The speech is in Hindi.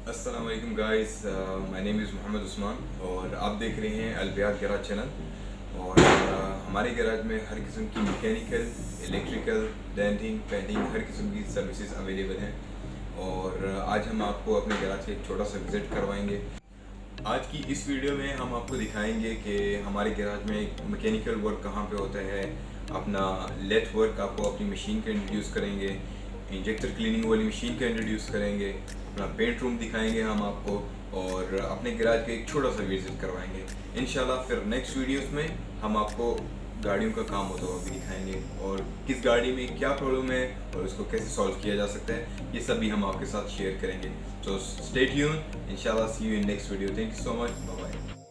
अस्सलाम वालेकुम guys, my name is Mohammad Usman और आप देख रहे हैं बैयाद गैराज चैनल। और हमारे गैराज में हर किस्म की मैकेनिकल, इलेक्ट्रिकल, डेंटिंग, पेंटिंग हर किस्म की सर्विसेज अवेलेबल हैं। और आज हम आपको अपने गैराज के एक छोटा सा विज़िट करवाएंगे। आज की इस वीडियो में हम आपको दिखाएंगे कि हमारे गैराज में मैकेनिकल वर्क कहाँ पे होता है, अपना लेथ वर्क आपको अपनी मशीन का इंट्रोड्यूस करेंगे, इंजेक्टर क्लीनिंग वाली मशीन का इंट्रोड्यूस करेंगे, अपना पेंट रूम दिखाएंगे हम आपको और अपने गैराज का एक छोटा सा विजिट करवाएंगे इंशाल्लाह। फिर नेक्स्ट वीडियोस में हम आपको गाड़ियों का काम होता हुआ भी दिखाएंगे और किस गाड़ी में क्या प्रॉब्लम है और उसको कैसे सॉल्व किया जा सकता है, ये सब भी हम आपके साथ शेयर करेंगे। तो स्टे ट्यून, इंशाल्लाह see you in next video. Thank you so much, bye bye.